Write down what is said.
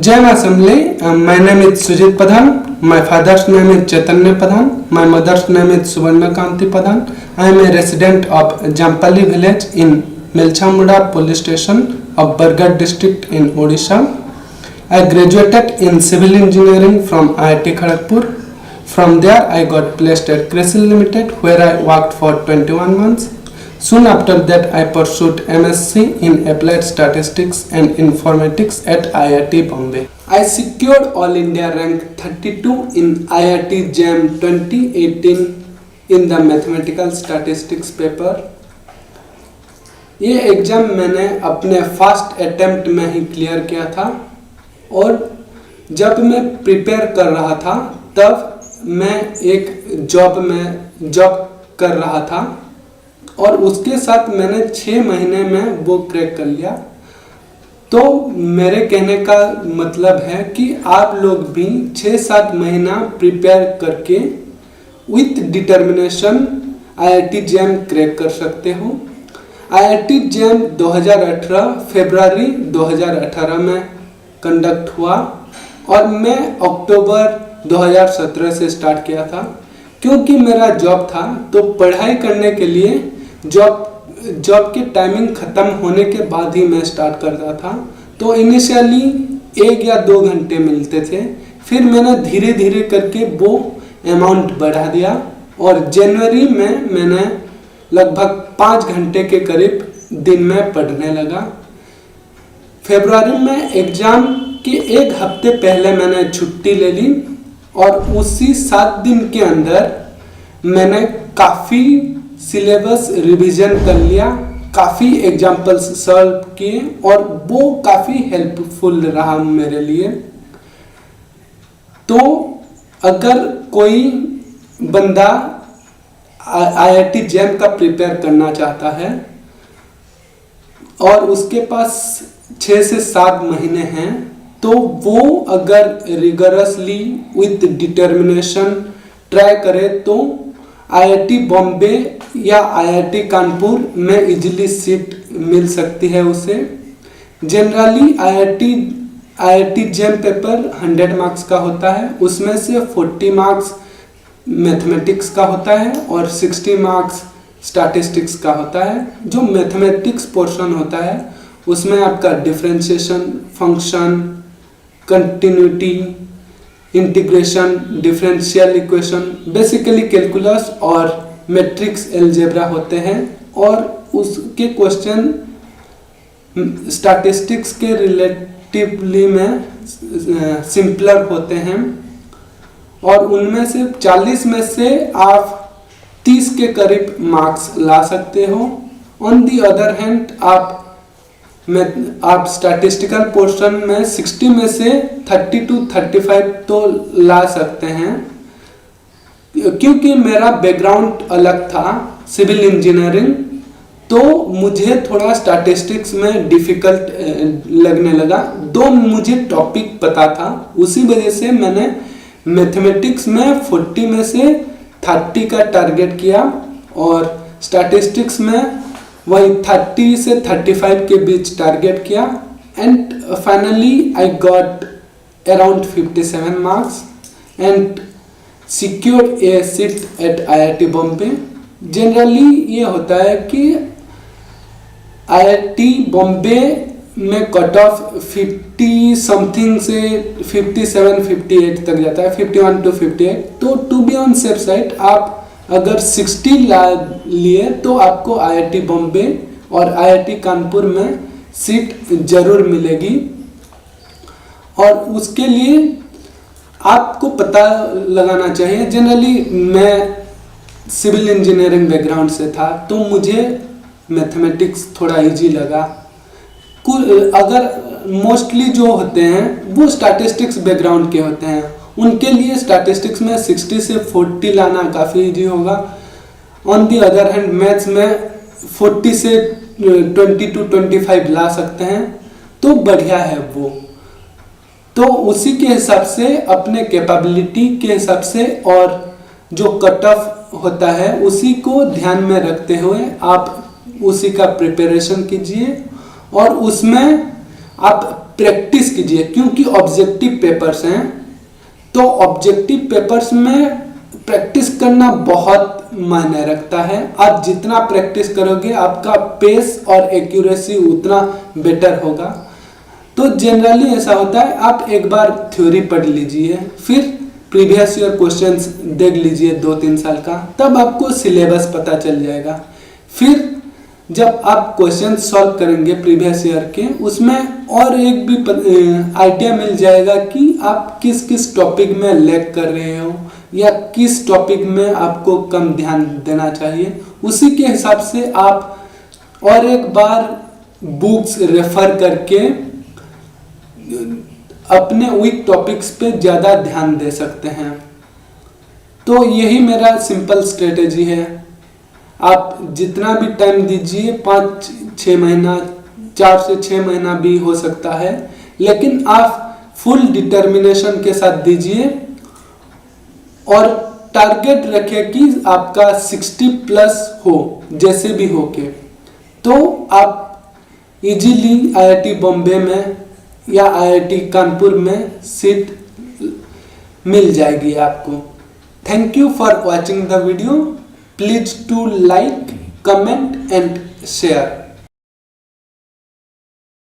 Jain Assembly. My name is Sujit Pradhan. My father's name is Chaitanya Pradhan. My mother's name is Suvarna Kanti Pradhan. I am a resident of Jampali village in Melchamuda police station of Bargarh district in Odisha. I graduated in civil engineering from IIT Kharagpur. From there I got placed at CRISIL Limited where I worked for 21 months. Soon after that I pursued MSc in Applied Statistics and Informatics at IIT Bombay. I secured All India rank 32 in IIT JAM 2018 in the Mathematical Statistics paper. ये exam मैंने अपने first attempt में ही clear किया था और जब मैं prepare कर रहा था तब मैं एक जॉब कर रहा था और उसके साथ मैंने 6 महीने में वो क्रैक कर लिया। तो मेरे कहने का मतलब है कि आप लोग भी 6-7 महीना प्रिपेयर करके with determination IIT JAM crack कर सकते हो। IIT JAM 2018 फरवरी 2018 में कंडक्ट हुआ और मैं अक्टूबर 2017 से स्टार्ट किया था। क्योंकि मेरा जॉब था तो पढ़ाई करने के लिए जॉब के टाइमिंग ख़त्म होने के बाद ही मैं स्टार्ट करता था। तो इनिशियली 1 या 2 घंटे मिलते थे, फिर मैंने धीरे धीरे करके वो अमाउंट बढ़ा दिया और जनवरी में मैंने लगभग 5 घंटे के करीब दिन में पढ़ने लगा। फरवरी में एग्ज़ाम के 1 हफ्ते पहले मैंने छुट्टी ले ली और उसी 7 दिन के अंदर मैंने काफ़ी सिलेबस रिवीजन कर लिया, काफ़ी एग्जाम्पल्स सॉल्व किए और वो काफ़ी हेल्पफुल रहा मेरे लिए। तो अगर कोई बंदा IIT JAM का प्रिपेयर करना चाहता है और उसके पास 6 से 7 महीने हैं तो वो अगर रिगरसली विथ डिटर्मिनेशन ट्राई करे तो IIT बॉम्बे या IIT कानपुर में इजीली सीट मिल सकती है उसे। Generally IIT JAM paper 100 marks का होता है, उसमें से 40 मार्क्स मैथमेटिक्स का होता है और 60 मार्क्स स्टैटिस्टिक्स का होता है। जो मैथमेटिक्स पोर्शन होता है उसमें आपका differentiation, function, continuity, integration, differential equation, basically calculus और मैट्रिक्स अलजेब्रा होते हैं और उसके क्वेश्चन स्टैटिस्टिक्स के रिलेटिवली में सिंपलर होते हैं और उनमें से 40 में से आप 30 के करीब मार्क्स ला सकते हो। ऑन दी अदर हैंड आप स्टैटिस्टिकल पोर्शन में 60 में से 30 to 35 तो ला सकते हैं। क्योंकि मेरा बैकग्राउंड अलग था, सिविल इंजीनियरिंग, तो मुझे थोड़ा स्टैटिस्टिक्स में डिफ़िकल्ट लगने लगा। दो मुझे टॉपिक पता था, उसी वजह से मैंने मैथमेटिक्स में 40 में से 30 का टारगेट किया और स्टैटिस्टिक्स में वही 30 से 35 के बीच टारगेट किया and finally I got around 57 marks and secured a seat at IIT Bombay. Generally ये होता है कि IIT बॉम्बे में कट ऑफ 50 समथिंग से 57-58 तक जाता है, 51 to 58। तो to be on safe side आप अगर 60 ला लिए तो आपको IIT बॉम्बे और IIT कानपुर में सीट जरूर मिलेगी। और उसके लिए आपको पता लगाना चाहिए। जनरली मैं सिविल इंजीनियरिंग बैकग्राउंड से था तो मुझे मैथमेटिक्स थोड़ा इजी लगा। अगर मोस्टली जो होते हैं वो स्टैटिस्टिक्स बैकग्राउंड के होते हैं, उनके लिए स्टैटिस्टिक्स में 60 से 40 लाना काफ़ी इजी होगा। On the other hand maths में 40 से 20 to 25 ला सकते हैं तो बढ़िया है वो। तो उसी के हिसाब से, अपने कैपेबिलिटी के हिसाब से और जो कट ऑफ होता है उसी को ध्यान में रखते हुए आप उसी का प्रिपरेशन कीजिए और उसमें आप प्रैक्टिस कीजिए, क्योंकि ऑब्जेक्टिव पेपर्स हैं, तो ऑब्जेक्टिव पेपर्स में प्रैक्टिस करना बहुत मायने रखता है। आप जितना प्रैक्टिस करोगे आपका पेस और एक्यूरेसी उतना बेटर होगा। तो जनरली ऐसा होता है, आप एक बार थ्योरी पढ़ लीजिए, फिर प्रीवियस ईयर क्वेश्चंस देख लीजिए 2-3 साल का, तब आपको सिलेबस पता चल जाएगा। फिर जब आप क्वेश्चन सॉल्व करेंगे प्रीवियस ईयर के, उसमें और एक भी आइडिया मिल जाएगा कि आप किस किस टॉपिक में लैग कर रहे हो या किस टॉपिक में आपको कम ध्यान देना चाहिए। उसी के हिसाब से आप और एक बार बुक्स रेफर करके अपने वीक टॉपिक्स पे ज़्यादा ध्यान दे सकते हैं। तो यही मेरा सिंपल स्ट्रेटेजी है। आप जितना भी टाइम दीजिए, 5-6 महीना, 4 से 6 महीना भी हो सकता है, लेकिन आप फुल डिटर्मिनेशन के साथ दीजिए और टारगेट रखें कि आपका 60+ हो, जैसे भी हो के, तो आप इजीली IIT बॉम्बे में या IIT कानपुर में सीट मिल जाएगी आपको। Thank you for watching the video. Please to like, comment and share.